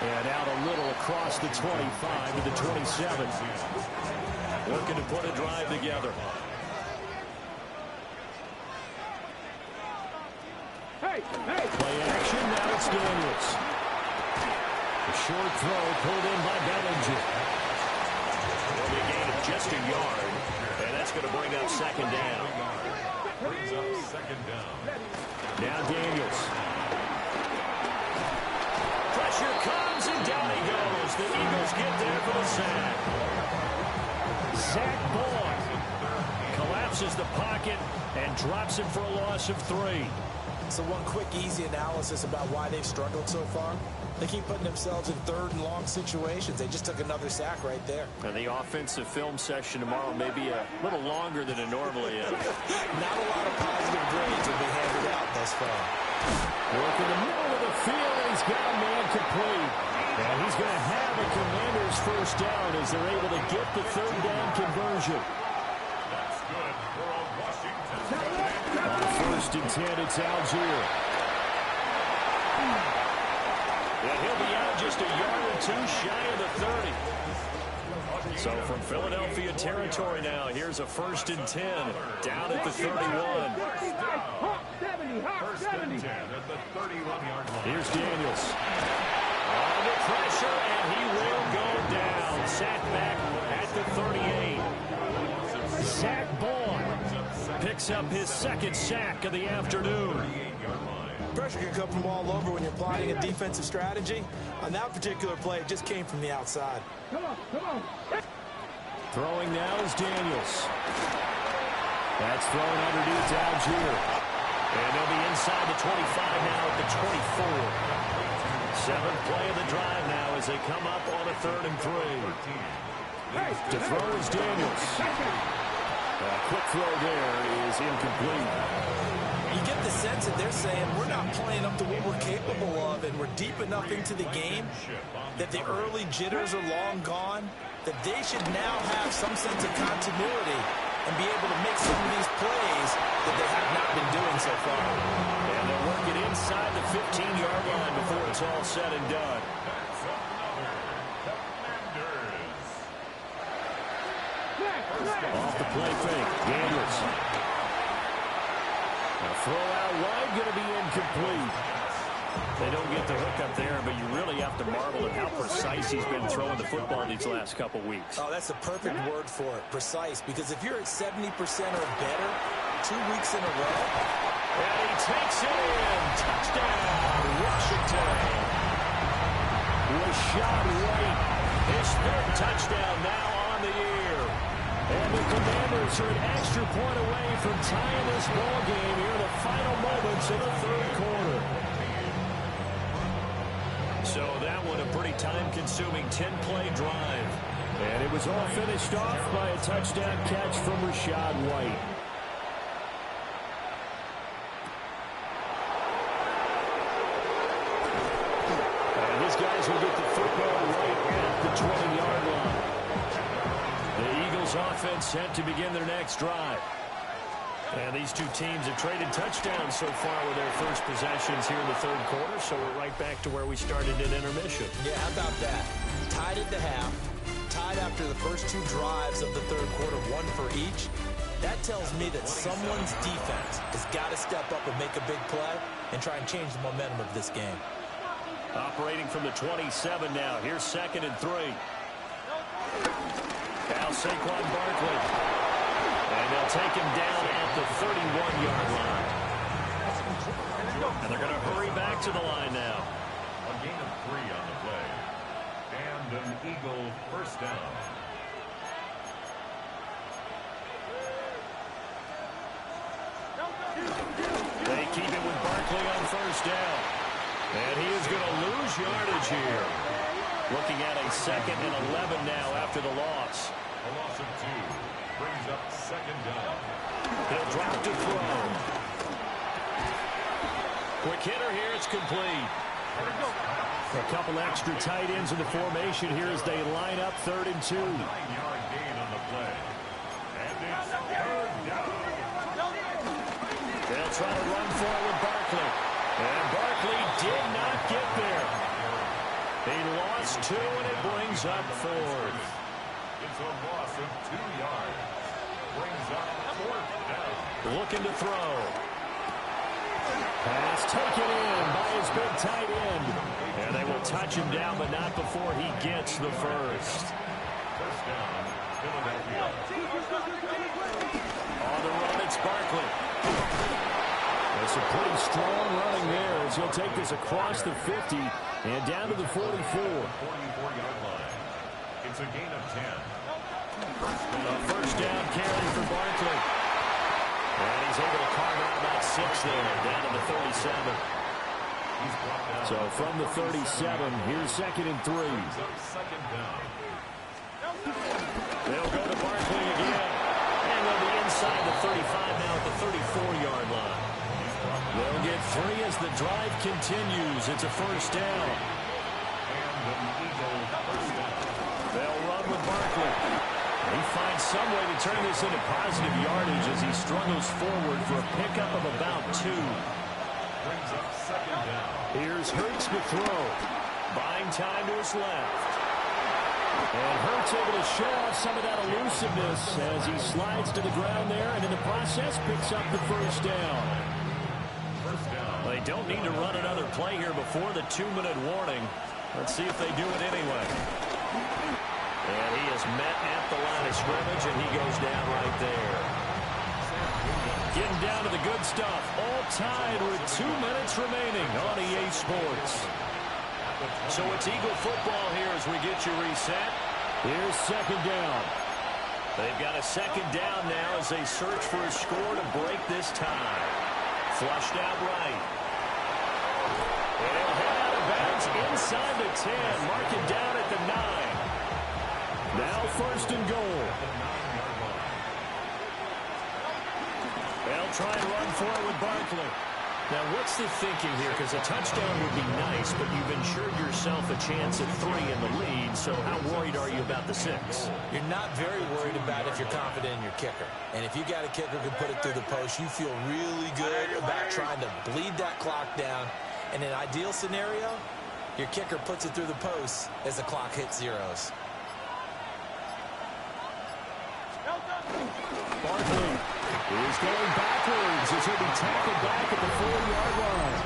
H: And out a little across the 25 to the 27. Looking to put a drive together. Play action, now it's Daniels. A short throw pulled in by Bellinger. It'll be a gain of just a yard, and that's going to bring up 2nd down.
K: Brings up 2nd down.
H: Now Daniels. Pressure comes, and down he goes. The Eagles get there for the sack. Zach Boyd collapses the pocket and drops him for a loss of 3.
J: So one quick, easy analysis about why they've struggled so far. They keep putting themselves in 3rd and long situations. They just took another sack right there.
H: And the offensive film session tomorrow may be a little longer than it normally is.
J: Not a lot of positive grades will be handed out thus far.
H: Work in the middle of the field, and he's got a man complete. And he's going to have a Commanders 1st down as they're able to get the 3rd down conversion.
K: That's good for a Washington.
H: On 1st and 10, it's Algier. And he'll be out just a yard or 2 shy of the 30. So from Philadelphia territory now, here's a 1st and 10 down at the 31.
K: First and 10 at the 31-yard line.
H: Here's Daniels. Under pressure, and he will go down. Sacked back at the 38. Zach Boyd picks up his 2nd sack of the afternoon.
J: Pressure can come from all over when you're plotting a defensive strategy. On that particular play, it just came from the outside.
H: Throwing now is Daniels. That's thrown underneath to Algier. And they'll be inside the 25 now at the 24. 7th play of the drive now as they come up on a 3rd and 3. To throw is Daniels. A quick throw there is incomplete.
J: You get the sense that they're saying we're not playing up to what we're capable of, and we're deep enough into the game that the early jitters are long gone, that they should now have some sense of continuity and be able to make some of these plays that they have not been doing so far.
H: And they'll work it inside the 15-yard line before it's all said and done. Off the play fake, Daniels. A throw out wide, going to be incomplete. They don't get the hook up there, but you really have to marvel at how precise he's been throwing the football these last couple weeks.
J: Oh, that's the perfect word for it, precise, because if you're at 70% or better 2 weeks in a row.
H: And he takes it in. Touchdown, Washington. Rashad White, his 3rd touchdown now on the year. And the Commanders are an extra point away from tying this ball game here in the final moments of the 3rd quarter. So that one a pretty time-consuming 10-play drive. And it was all finished off by a touchdown catch from Rachaad White. And these guys will get the football right at the 20-yard line. The Eagles offense set to begin their next drive. And these two teams have traded touchdowns so far with their first possessions here in the third quarter, so we're right back to where we started at intermission.
J: Yeah, how about that? Tied at the half, tied after the first two drives of the third quarter, one for each. That tells me that someone's defense has got to step up and make a big play and try and change the momentum of this game.
H: Operating from the 27 now. Here's 2nd and 3. Now Saquon Barkley. And they'll take him down at the 31-yard line. And they're going to hurry back to the line now.
K: A gain of 3 on the play. And an Eagle first down.
H: They keep it with Barkley on first down. And he is going to lose yardage here. Looking at a 2nd and 11 now after the loss.
K: A loss of 2. Brings up 2nd down.
H: He'll drop to throw. Quick hitter here. It's complete. A couple extra tight ends in the formation here as they line up 3rd and 2.
K: 9-yard gain on the play. And it's 3rd down.
H: They'll try to run for it with Barkley. And Barkley did not get there. He lost 2, and it brings up 4th.
K: It's a loss of 2 yards. Brings up 4th down.
H: Looking to throw. Pass taken in by his big tight end. And they will touch him down, but not before he gets the first.
K: First down, Philadelphia.
H: On the run, it's Barkley. It's a pretty strong running there as he'll take this across the 50 and down to the 44.
K: 44-yard line. It's a gain of 10.
H: A first down carry for Barkley. And he's able to carve out about 6 there, down to the 37. So from the 37, here's 2nd and 3.
K: Second down.
H: They'll go to Barkley again. And they'll be inside the 35 now at the 34-yard line. They'll get 3 as the drive continues. It's a first down. They'll run with Barkley. He finds some way to turn this into positive yardage as he struggles forward for a pickup of about 2.
K: Brings up 2nd down.
H: Here's Hurts to throw. Buying time to his left. And Hurts able to show off some of that elusiveness as he slides to the ground there and in the process picks up the first down. They don't need to run another play here before the 2-minute warning. Let's see if they do it anyway. And he is met at the line of scrimmage, and he goes down right there. Getting down to the good stuff. All tied with 2 minutes remaining on EA Sports. So it's Eagle football here as we get you reset. Here's 2nd down. They've got a 2nd down now as they search for a score to break this tie. Flushed out right. And he'll head out of bounds inside the 10. Mark it down at the 9. Now 1st and goal. They'll try and run for it with Barkley. Now, what's the thinking here? Because a touchdown would be nice, but you've ensured yourself a chance at 3 in the lead, so how worried are you about the 6?
J: You're not very worried about if you're confident in your kicker. And if you got a kicker who can put it through the post, you feel really good about trying to bleed that clock down. In an ideal scenario, your kicker puts it through the post as the clock hits zeros.
H: Barkley is going backwards as he'll be tackled back at the 4-yard line.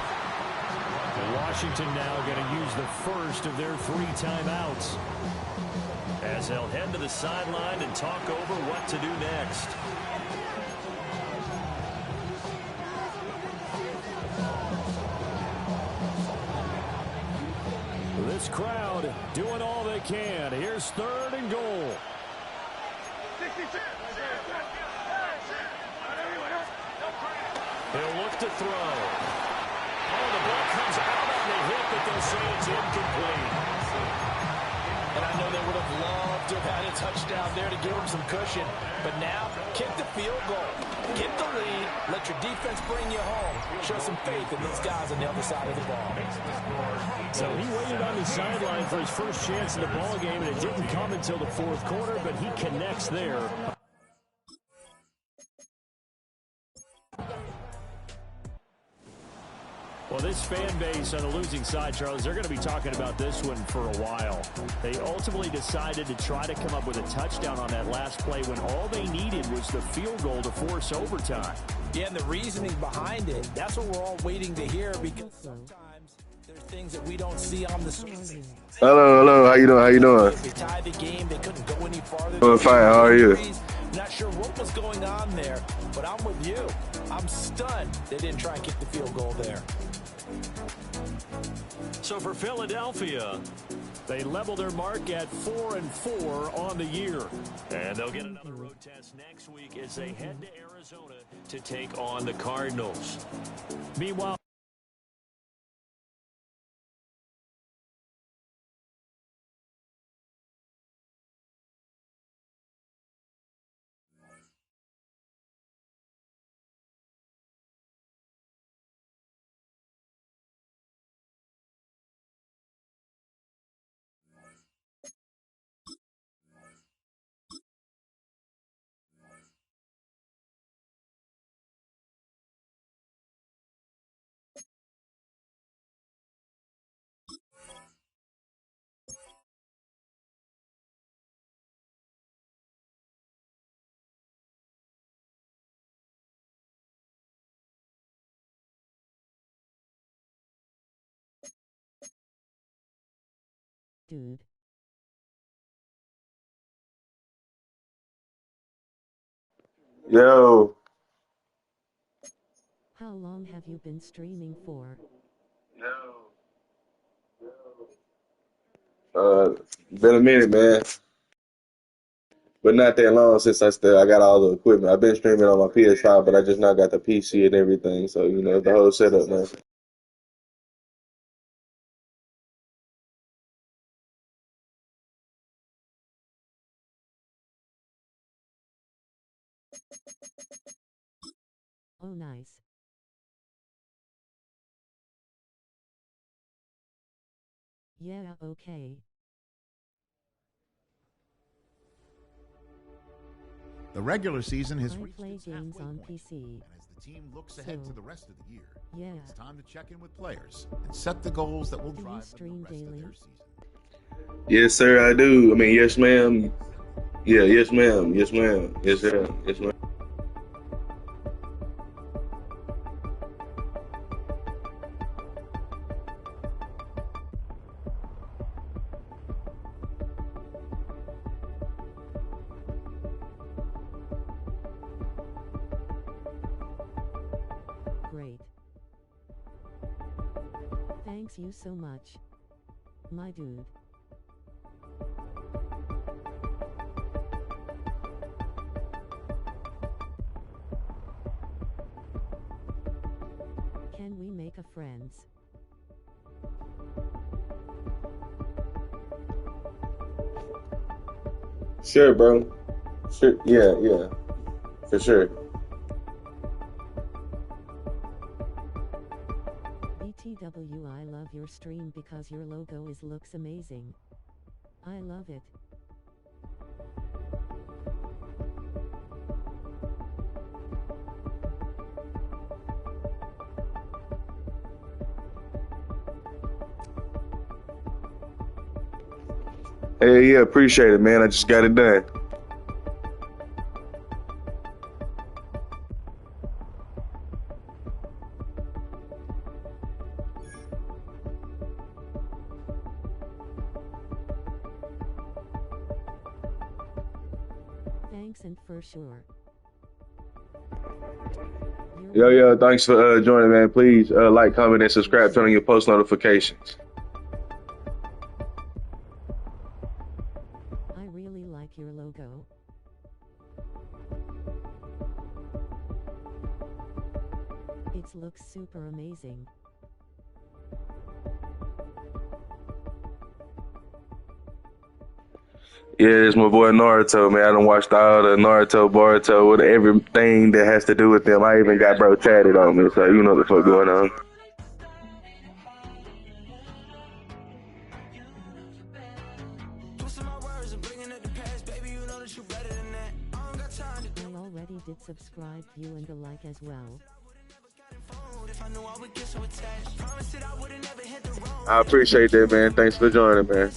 H: Washington now going to use the first of their 3 timeouts as they'll head to the sideline and talk over what to do next. This crowd doing all they can. Here's 3rd and goal. He'll look to throw. Oh, the ball comes out on the hit, but they'll say it's incomplete.
J: know they would have loved to have had a touchdown there to give them some cushion. But now, kick the field goal. Get the lead. Let your defense bring you home. Show some faith in these guys on the other side of the ball.
H: So he waited on the sideline for his first chance in the ball game, and it didn't come until the fourth quarter, but he connects there. Well, this fan base on the losing side, Charles, they're going to be talking about this one for a while. They ultimately decided to try to come up with a touchdown on that last play when all they needed was the field goal to force overtime.
J: Yeah, and the reasoning behind it, that's what we're all waiting to hear, because sometimes there's things that we don't see on the surface.
B: Hello. How you doing? How you doing?
J: They tied the game. They couldn't go any farther.
B: Doing fine. How are you?
J: Not sure what was going on there, but I'm with you. I'm stunned they didn't try and kick the field goal there.
H: So for Philadelphia, they level their mark at 4-4 on the year. And they'll get another road test next week as they head to Arizona to take on the Cardinals. Meanwhile,
D: Dude.
B: Yo.
D: How long have you been streaming for?
B: Been a minute, man. But not that long since I got all the equipment. I've been streaming on my PS5, but I just now got the PC and everything. So, you know, the whole setup, man.
D: Oh, nice. Yeah, okay.
L: The regular season has
D: I
L: reached
D: play
L: its
D: games
L: halfway
D: on
L: point,
D: PC.
L: and as the team looks ahead to the rest of the year,
D: Yeah.
L: it's time to check in with players and set the goals that will
D: Do you
L: drive
D: stream
L: them the rest
D: daily?
L: of their season.
B: Yes, sir, I do. I mean, yes, ma'am. Yeah, yes, ma'am. Yes, ma'am. Yes, sir. Yes, ma'am.
D: Great. Thanks you so much. My dude. Can we make a friends?
B: Sure, bro. Sure. Yeah. For sure.
D: BTW, I love your stream because your logo looks amazing. I love it.
B: Hey, yeah, appreciate it, man. I just got it done.
D: Thanks and for sure.
B: Yo, thanks for joining, man. Please like, comment, and subscribe. Turn on your post notifications.
D: I really like your logo. It looks super amazing.
B: Yeah, it's my boy Naruto, man. I done watched all the Naruto, Boruto, with everything that has to do with them. I even got bro tatted on me, so you know what the fuck going on.
D: I already did subscribe, view, and a like as well.
B: I appreciate that, man. Thanks for joining, man.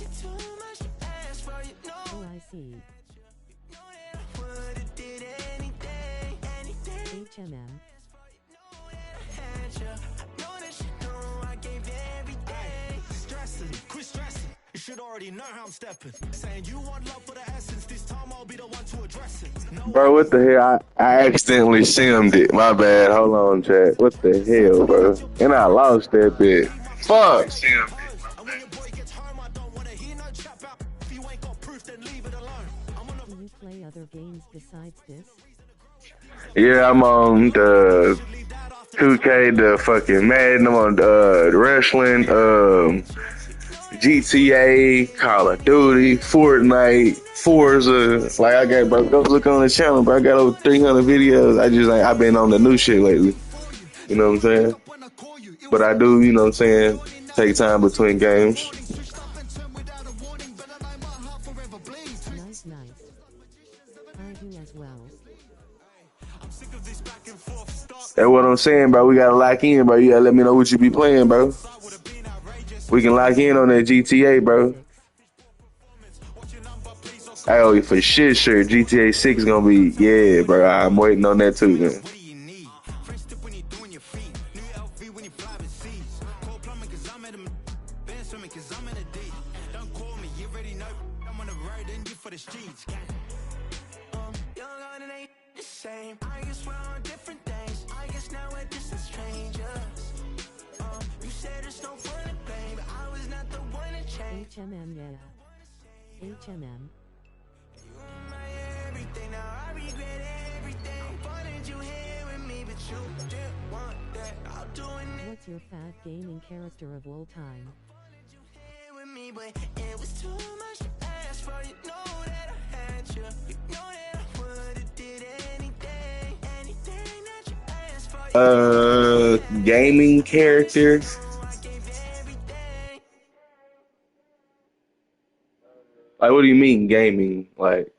D: Oh, I see. HMM.
A: Quit stressing. You should already know how I'm stepping. Saying you want love for the essence. This time I'll be the one to address it.
B: Bro, what the hell? I accidentally simmed it. My bad. Hold on, chat. What the hell, bro? And I lost that bit. Fuck.
D: Do you play other games besides this?
B: Yeah, I'm on the 2K, the fucking Madden. I'm on wrestling, GTA, Call of Duty, Fortnite, Forza. Like I got, bro, go look on the channel, bro. I got over 300 videos. I've been on the new shit lately. You know what I'm saying? But I do, you know what I'm saying, take time between games.
D: Nice. I do as well.
B: That's what I'm saying, bro. We gotta lock in, bro. You gotta let me know what you be playing, bro. We can lock in on that GTA, bro. Oh, for shit, sure. GTA 6 gonna be, yeah, bro. I'm waiting on that too, man.
D: HMM, yeah. HMM. What's your fat gaming character of all time?
B: Gaming character. Like, what do you mean gaming? Like,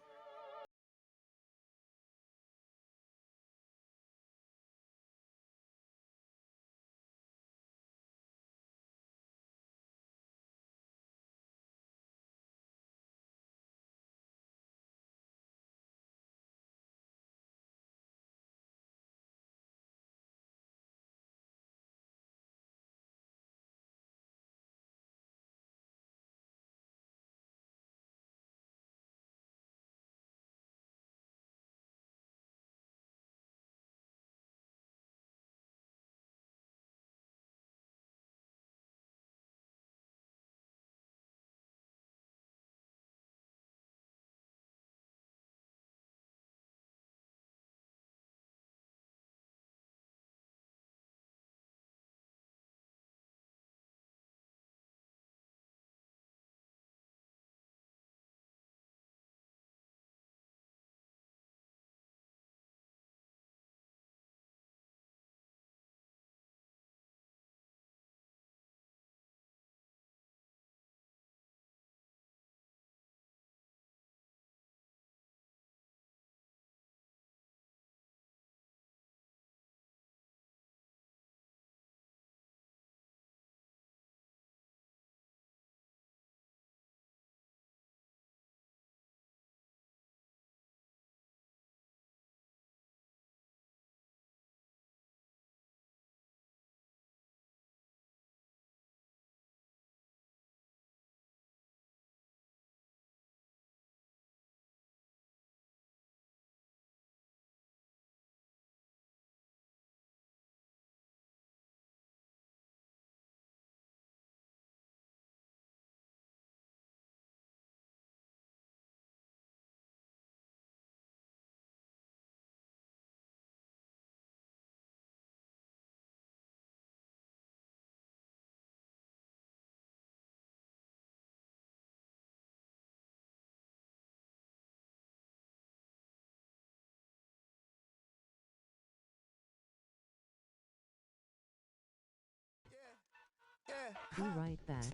D: Be right back.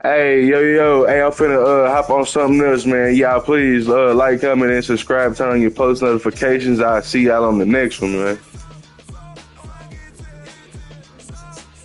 B: Hey, yo. Hey, I'm finna hop on something else, man. Y'all please like, comment, and subscribe. Turn on your post notifications. I'll see y'all on the next one, man.